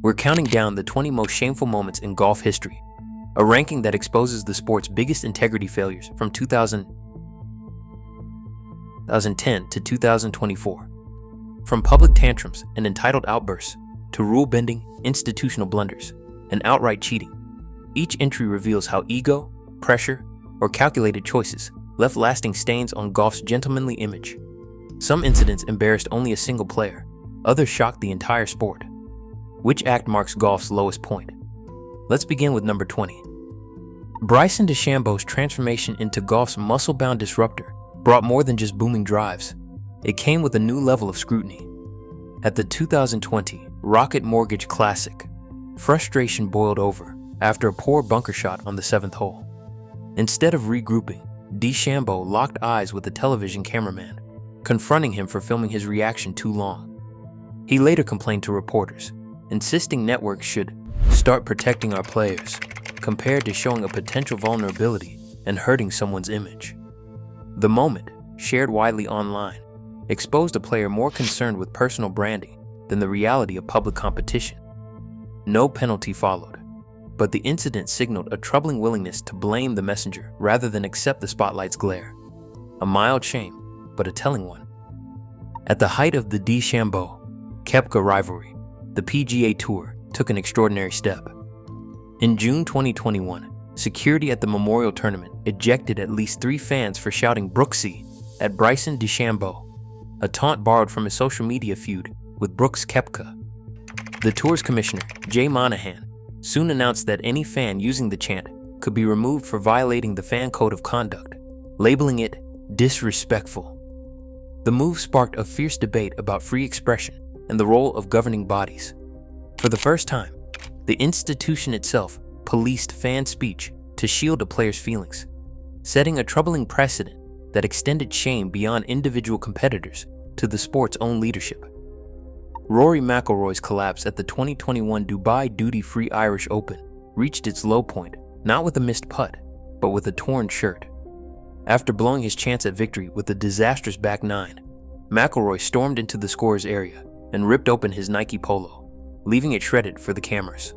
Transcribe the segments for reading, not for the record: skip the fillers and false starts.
We're counting down the 20 most shameful moments in golf history, a ranking that exposes the sport's biggest integrity failures from 2010 to 2024. From public tantrums and entitled outbursts to rule-bending, institutional blunders, and outright cheating, each entry reveals how ego, pressure, or calculated choices left lasting stains on golf's gentlemanly image. Some incidents embarrassed only a single player, others shocked the entire sport. Which act marks golf's lowest point? Let's begin with number 20. Bryson DeChambeau's transformation into golf's muscle-bound disruptor brought more than just booming drives. It came with a new level of scrutiny. At the 2020 Rocket Mortgage Classic, frustration boiled over after a poor bunker shot on the 7th hole. Instead of regrouping, DeChambeau locked eyes with the television cameraman, confronting him for filming his reaction too long. He later complained to reporters, insisting networks should start protecting our players, compared to showing a potential vulnerability and hurting someone's image. The moment, shared widely online, exposed a player more concerned with personal branding than the reality of public competition. No penalty followed, but the incident signaled a troubling willingness to blame the messenger rather than accept the spotlight's glare. A mild shame, but a telling one. At the height of the DeChambeau-Koepka rivalry, the PGA Tour took an extraordinary step. In June 2021, security at the Memorial Tournament ejected at least 3 fans for shouting "Brooksy" at Bryson DeChambeau, a taunt borrowed from his social media feud with Brooks Koepka. The tour's commissioner, Jay Monahan, soon announced that any fan using the chant could be removed for violating the fan code of conduct, labeling it disrespectful. The move sparked a fierce debate about free expression and the role of governing bodies. For the first time, the institution itself policed fan speech to shield a player's feelings, setting a troubling precedent that extended shame beyond individual competitors to the sport's own leadership. Rory McIlroy's collapse at the 2021 Dubai Duty-Free Irish Open reached its low point, not with a missed putt, but with a torn shirt. After blowing his chance at victory with a disastrous back nine, McIlroy stormed into the scorer's area and ripped open his Nike polo, leaving it shredded for the cameras.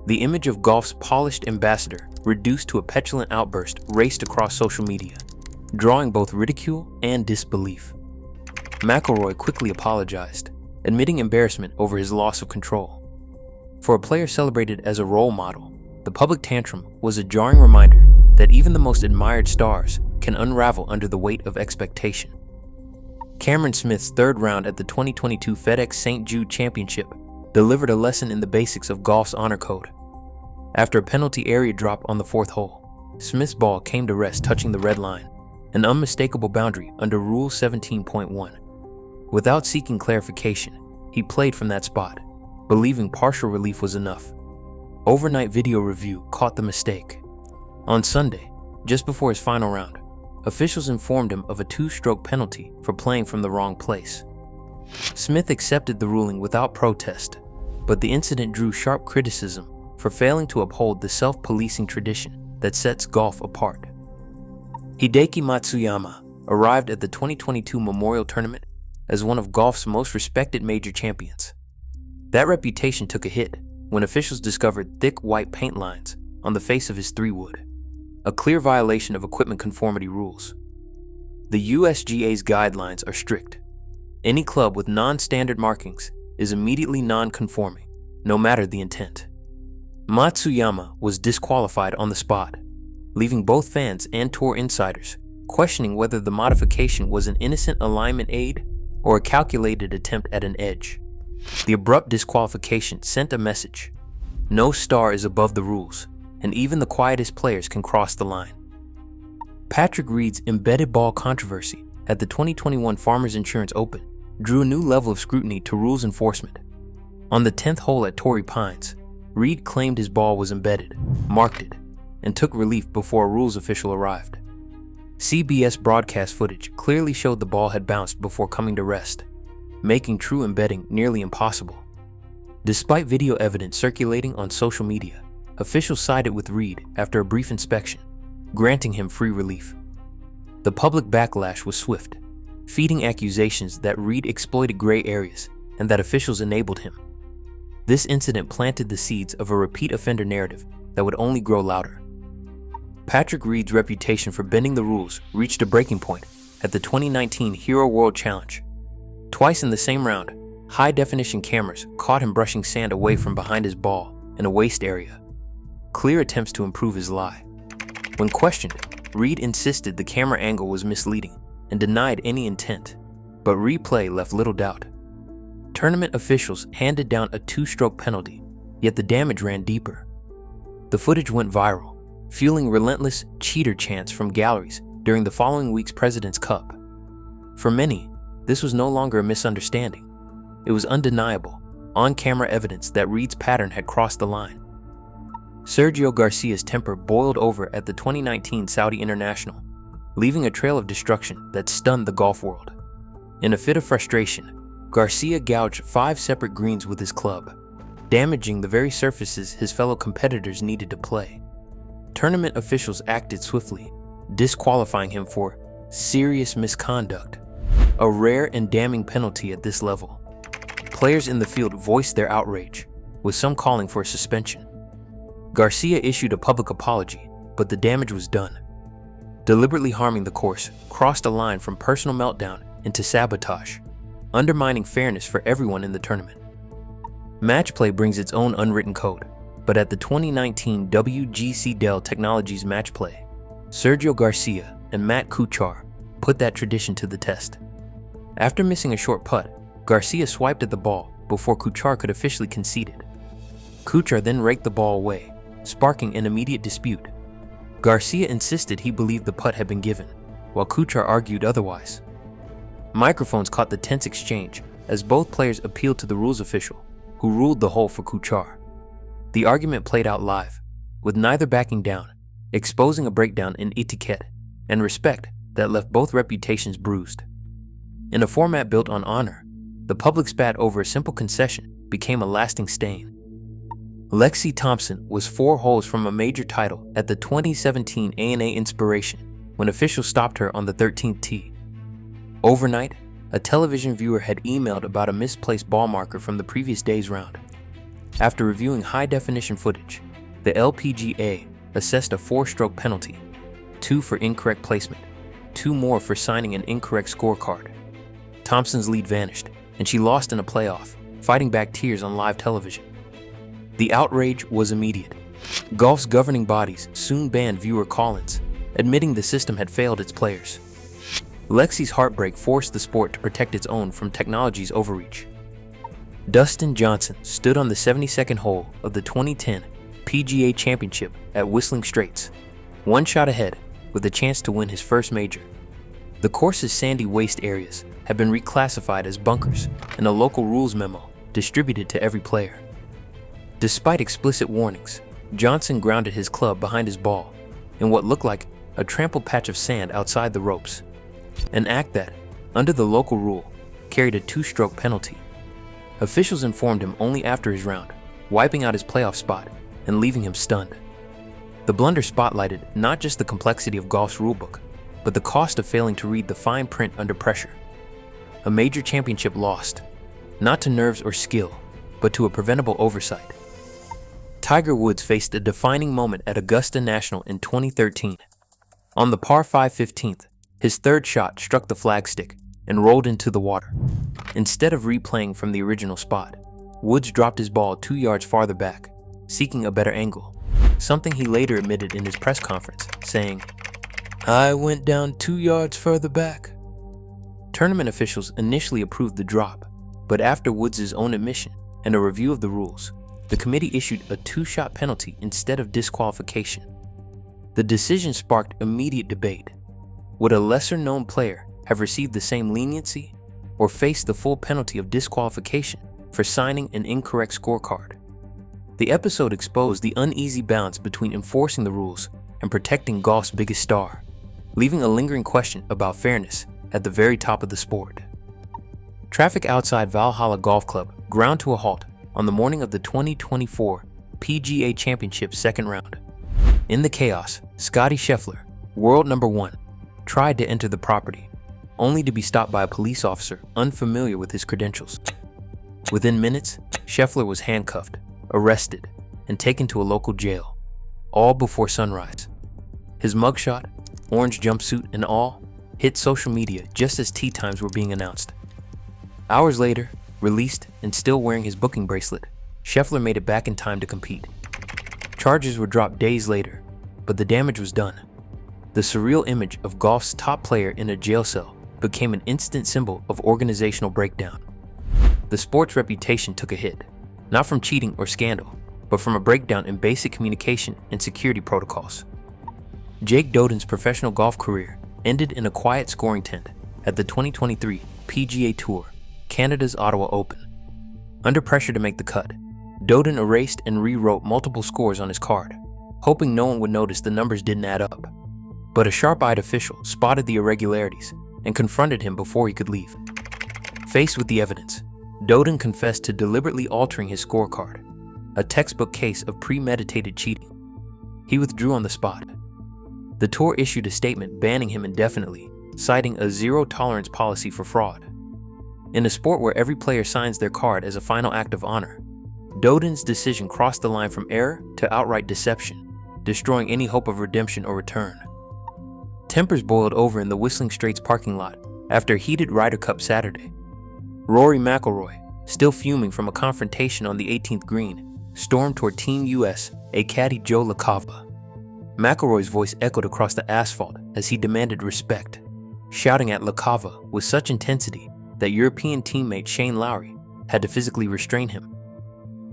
The image of golf's polished ambassador, reduced to a petulant outburst, raced across social media, drawing both ridicule and disbelief. McIlroy quickly apologized, admitting embarrassment over his loss of control. For a player celebrated as a role model, the public tantrum was a jarring reminder that even the most admired stars can unravel under the weight of expectation. Cameron Smith's third round at the 2022 FedEx St. Jude Championship delivered a lesson in the basics of golf's honor code. After a penalty area drop on the 4th hole, Smith's ball came to rest touching the red line, an unmistakable boundary under Rule 17.1. Without seeking clarification, he played from that spot, believing partial relief was enough. Overnight video review caught the mistake. On Sunday, just before his final round, officials informed him of a 2-stroke penalty for playing from the wrong place. Smith accepted the ruling without protest, but the incident drew sharp criticism for failing to uphold the self-policing tradition that sets golf apart. Hideki Matsuyama arrived at the 2022 Memorial Tournament as one of golf's most respected major champions. That reputation took a hit when officials discovered thick white paint lines on the face of his 3-wood, a clear violation of equipment conformity rules. The USGA's guidelines are strict. Any club with non-standard markings is immediately non-conforming, no matter the intent. Matsuyama was disqualified on the spot, leaving both fans and tour insiders questioning whether the modification was an innocent alignment aid or a calculated attempt at an edge. The abrupt disqualification sent a message: no star is above the rules, and even the quietest players can cross the line. Patrick Reed's embedded ball controversy at the 2021 Farmers Insurance Open drew a new level of scrutiny to rules enforcement. On the 10th hole at Torrey Pines, Reed claimed his ball was embedded, marked it, and took relief before a rules official arrived. CBS broadcast footage clearly showed the ball had bounced before coming to rest, making true embedding nearly impossible. Despite video evidence circulating on social media, officials sided with Reed after a brief inspection, granting him free relief. The public backlash was swift, feeding accusations that Reed exploited gray areas and that officials enabled him. This incident planted the seeds of a repeat offender narrative that would only grow louder. Patrick Reed's reputation for bending the rules reached a breaking point at the 2019 Hero World Challenge. Twice in the same round, high-definition cameras caught him brushing sand away from behind his ball in a waste area. Clear attempts to improve his lie. When questioned, Reed insisted the camera angle was misleading and denied any intent, but replay left little doubt. Tournament officials handed down a 2-stroke penalty, yet the damage ran deeper. The footage went viral, fueling relentless cheater chants from galleries during the following week's President's Cup. For many, this was no longer a misunderstanding. It was undeniable, on-camera evidence that Reed's pattern had crossed the line. Sergio Garcia's temper boiled over at the 2019 Saudi International, leaving a trail of destruction that stunned the golf world. In a fit of frustration, Garcia gouged 5 separate greens with his club, damaging the very surfaces his fellow competitors needed to play. Tournament officials acted swiftly, disqualifying him for serious misconduct, a rare and damning penalty at this level. Players in the field voiced their outrage, with some calling for a suspension. Garcia issued a public apology, but the damage was done. Deliberately harming the course crossed a line from personal meltdown into sabotage, undermining fairness for everyone in the tournament. Match play brings its own unwritten code, but at the 2019 WGC Dell Technologies match play, Sergio Garcia and Matt Kuchar put that tradition to the test. After missing a short putt, Garcia swiped at the ball before Kuchar could officially concede it. Kuchar then raked the ball away, sparking an immediate dispute. Garcia insisted he believed the putt had been given, while Kuchar argued otherwise. Microphones caught the tense exchange as both players appealed to the rules official, who ruled the hole for Kuchar. The argument played out live, with neither backing down, exposing a breakdown in etiquette and respect that left both reputations bruised. In a format built on honor, the public spat over a simple concession became a lasting stain. Lexi Thompson was 4 holes from a major title at the 2017 ANA Inspiration when officials stopped her on the 13th tee. Overnight, a television viewer had emailed about a misplaced ball marker from the previous day's round. After reviewing high-definition footage, the LPGA assessed a 4-stroke penalty, 2 for incorrect placement, 2 more for signing an incorrect scorecard. Thompson's lead vanished, and she lost in a playoff, fighting back tears on live television. The outrage was immediate. Golf's governing bodies soon banned viewer call-ins, admitting the system had failed its players. Lexi's heartbreak forced the sport to protect its own from technology's overreach. Dustin Johnson stood on the 72nd hole of the 2010 PGA Championship at Whistling Straits, 1 shot ahead with a chance to win his first major. The course's sandy waste areas had been reclassified as bunkers in a local rules memo distributed to every player. Despite explicit warnings, Johnson grounded his club behind his ball in what looked like a trampled patch of sand outside the ropes, an act that, under the local rule, carried a 2-stroke penalty. Officials informed him only after his round, wiping out his playoff spot and leaving him stunned. The blunder spotlighted not just the complexity of golf's rulebook, but the cost of failing to read the fine print under pressure. A major championship lost, not to nerves or skill, but to a preventable oversight. Tiger Woods faced a defining moment at Augusta National in 2013. On the par 5 15th, his 3rd shot struck the flagstick and rolled into the water. Instead of replaying from the original spot, Woods dropped his ball 2 yards farther back, seeking a better angle, something he later admitted in his press conference, saying, "I went down 2 yards further back." Tournament officials initially approved the drop, but after Woods' own admission and a review of the rules, the committee issued a 2-shot penalty instead of disqualification. The decision sparked immediate debate. Would a lesser-known player have received the same leniency or faced the full penalty of disqualification for signing an incorrect scorecard? The episode exposed the uneasy balance between enforcing the rules and protecting golf's biggest star, leaving a lingering question about fairness at the very top of the sport. Traffic outside Valhalla Golf Club ground to a halt on the morning of the 2024 PGA Championship's 2nd round. In the chaos, Scottie Scheffler, world number 1, tried to enter the property, only to be stopped by a police officer unfamiliar with his credentials. Within minutes, Scheffler was handcuffed, arrested, and taken to a local jail, all before sunrise. His mugshot, orange jumpsuit and all, hit social media just as tee times were being announced. Hours later, released and still wearing his booking bracelet, Scheffler made it back in time to compete. Charges were dropped days later, but the damage was done. The surreal image of golf's top player in a jail cell became an instant symbol of organizational breakdown. The sport's reputation took a hit, not from cheating or scandal, but from a breakdown in basic communication and security protocols. Jake Doden's professional golf career ended in a quiet scoring tent at the 2023 PGA Tour, Canada's Ottawa Open. Under pressure to make the cut, Doden erased and rewrote multiple scores on his card, hoping no one would notice the numbers didn't add up. But a sharp-eyed official spotted the irregularities and confronted him before he could leave. Faced with the evidence, Doden confessed to deliberately altering his scorecard, a textbook case of premeditated cheating. He withdrew on the spot. The tour issued a statement banning him indefinitely, citing a zero-tolerance policy for fraud. In a sport where every player signs their card as a final act of honor, Doden's decision crossed the line from error to outright deception, destroying any hope of redemption or return. Tempers boiled over in the Whistling Straits parking lot after a heated Ryder Cup Saturday. Rory McIlroy, still fuming from a confrontation on the 18th green, stormed toward Team US, a caddy Joe LaCava. McIlroy's voice echoed across the asphalt as he demanded respect, shouting at LaCava with such intensity that European teammate Shane Lowry had to physically restrain him.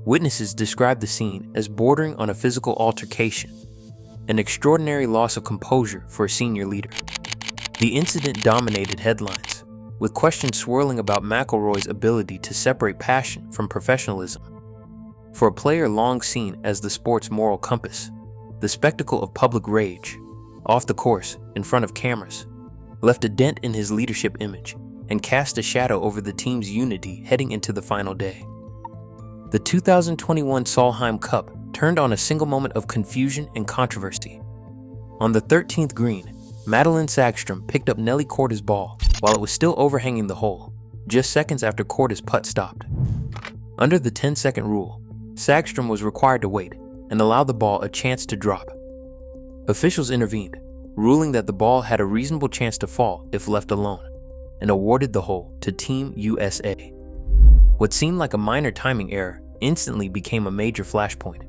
Witnesses described the scene as bordering on a physical altercation, an extraordinary loss of composure for a senior leader. The incident dominated headlines, with questions swirling about McIlroy's ability to separate passion from professionalism. For a player long seen as the sport's moral compass, the spectacle of public rage, off the course, in front of cameras, left a dent in his leadership image and cast a shadow over the team's unity heading into the final day. The 2021 Solheim Cup turned on a single moment of confusion and controversy. On the 13th green, Madeline Sagstrom picked up Nelly Korda's ball while it was still overhanging the hole, just seconds after Korda's putt stopped. Under the 10-second rule, Sagstrom was required to wait and allow the ball a chance to drop. Officials intervened, ruling that the ball had a reasonable chance to fall if left alone, and awarded the hole to Team USA. What seemed like a minor timing error instantly became a major flashpoint.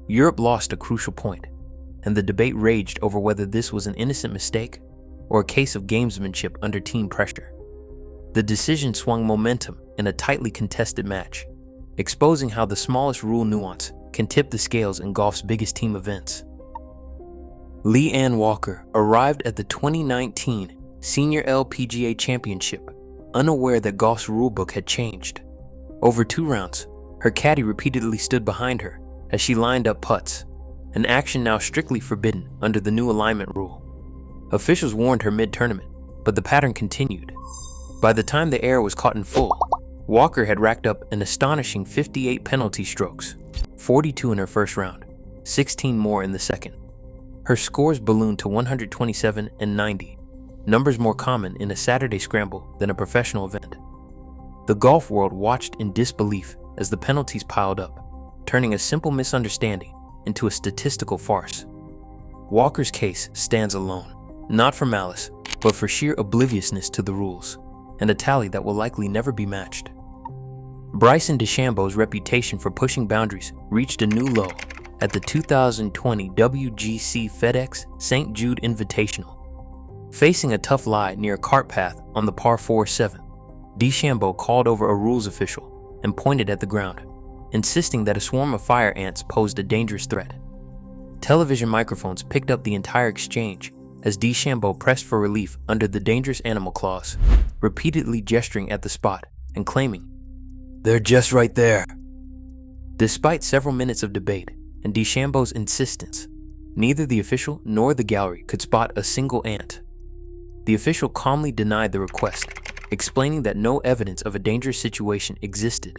Europe lost a crucial point, and the debate raged over whether this was an innocent mistake or a case of gamesmanship under team pressure. The decision swung momentum in a tightly contested match, exposing how the smallest rule nuance can tip the scales in golf's biggest team events. Leanne Walker arrived at the 2019 Senior LPGA Championship, unaware that golf's rulebook had changed. Over 2 rounds, her caddy repeatedly stood behind her as she lined up putts, an action now strictly forbidden under the new alignment rule. Officials warned her mid-tournament, but the pattern continued. By the time the error was caught in full, Walker had racked up an astonishing 58 penalty strokes, 42 in her first round, 16 more in the second. Her scores ballooned to 127 and 90, numbers more common in a Saturday scramble than a professional event. The golf world watched in disbelief as the penalties piled up, turning a simple misunderstanding into a statistical farce. Walker's case stands alone, not for malice, but for sheer obliviousness to the rules, and a tally that will likely never be matched. Bryson DeChambeau's reputation for pushing boundaries reached a new low at the 2020 WGC FedEx St. Jude Invitational. Facing a tough lie near a cart path on the par 4-7, DeChambeau called over a rules official and pointed at the ground, insisting that a swarm of fire ants posed a dangerous threat. Television microphones picked up the entire exchange as DeChambeau pressed for relief under the dangerous animal clause, repeatedly gesturing at the spot and claiming, "They're just right there." Despite several minutes of debate and DeChambeau's insistence, neither the official nor the gallery could spot a single ant. The official calmly denied the request, explaining that no evidence of a dangerous situation existed.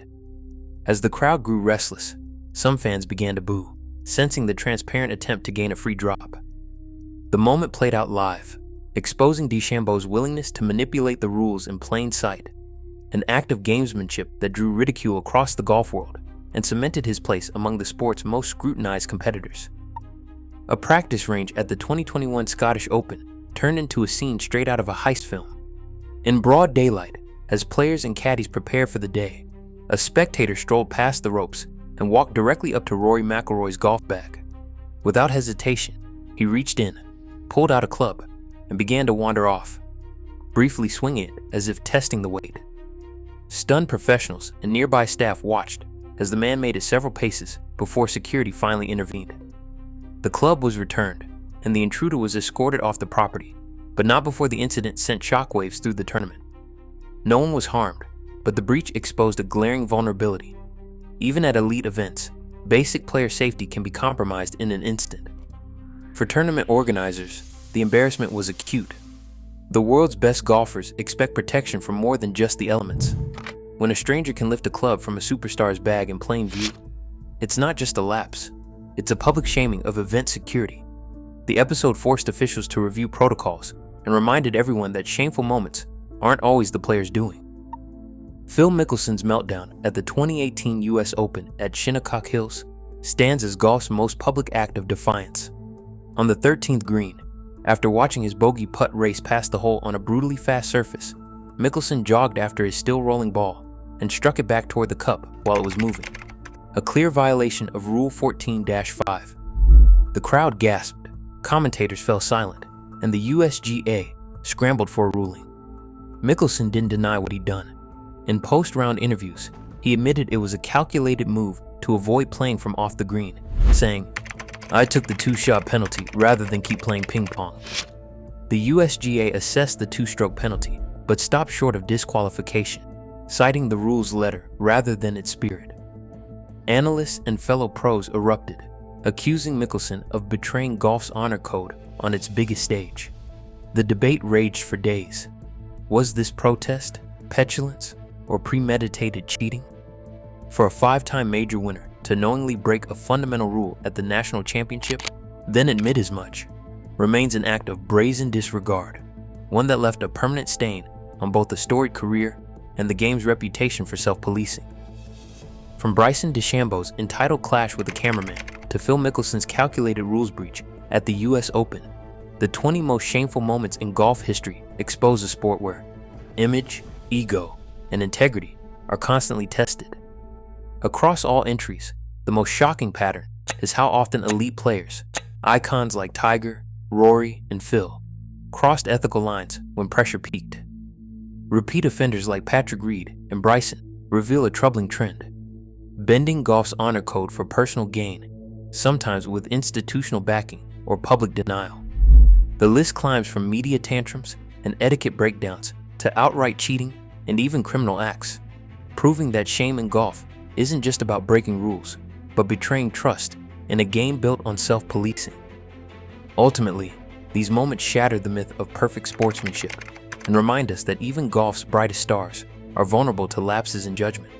As the crowd grew restless, some fans began to boo, sensing the transparent attempt to gain a free drop. The moment played out live, exposing DeChambeau's willingness to manipulate the rules in plain sight. an act of gamesmanship that drew ridicule across the golf world and cemented his place among the sport's most scrutinized competitors. A practice range at the 2021 Scottish Open turned into a scene straight out of a heist film. In broad daylight, as players and caddies prepared for the day, a spectator strolled past the ropes and walked directly up to Rory McIlroy's golf bag. Without hesitation, he reached in, pulled out a club, and began to wander off, briefly swinging it as if testing the weight. Stunned professionals and nearby staff watched as the man made it several paces before security finally intervened. The club was returned, and the intruder was escorted off the property, but not before the incident sent shockwaves through the tournament. No one was harmed, but the breach exposed a glaring vulnerability. Even at elite events, basic player safety can be compromised in an instant. For tournament organizers, the embarrassment was acute. The world's best golfers expect protection from more than just the elements. When a stranger can lift a club from a superstar's bag in plain view, it's not just a lapse, it's a public shaming of event security. The episode forced officials to review protocols and reminded everyone that shameful moments aren't always the player's doing. Phil Mickelson's meltdown at the 2018 US Open at Shinnecock Hills stands as golf's most public act of defiance. On the 13th green, after watching his bogey putt race past the hole on a brutally fast surface, Mickelson jogged after his still-rolling ball and struck it back toward the cup while it was moving, a clear violation of Rule 14-5. The crowd gasped, commentators fell silent, and the USGA scrambled for a ruling. Mickelson didn't deny what he'd done. In post-round interviews, he admitted it was a calculated move to avoid playing from off the green, saying, "I took the two-shot penalty rather than keep playing ping-pong." The USGA assessed the two-stroke penalty, but stopped short of disqualification, citing the rule's letter rather than its spirit. Analysts and fellow pros erupted, accusing Mickelson of betraying golf's honor code on its biggest stage. The debate raged for days. Was this protest, petulance, or premeditated cheating? For a five-time major winner to knowingly break a fundamental rule at the national championship, then admit as much, remains an act of brazen disregard, one that left a permanent stain on both the storied career and the game's reputation for self-policing. From Bryson DeChambeau's entitled clash with the cameraman to Phil Mickelson's calculated rules breach at the US Open, the 20 most shameful moments in golf history expose a sport where image, ego, and integrity are constantly tested. Across all entries, the most shocking pattern is how often elite players, icons like Tiger, Rory, and Phil, crossed ethical lines when pressure peaked. Repeat offenders like Patrick Reed and Bryson reveal a troubling trend, bending golf's honor code for personal gain, sometimes with institutional backing or public denial. The list climbs from media tantrums and etiquette breakdowns to outright cheating and even criminal acts, proving that shame in golf isn't just about breaking rules, but betraying trust in a game built on self-policing. Ultimately, these moments shatter the myth of perfect sportsmanship and remind us that even golf's brightest stars are vulnerable to lapses in judgment.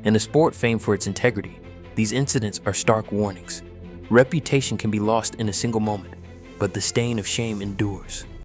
In a sport famed for its integrity, these incidents are stark warnings. Reputation can be lost in a single moment, but the stain of shame endures.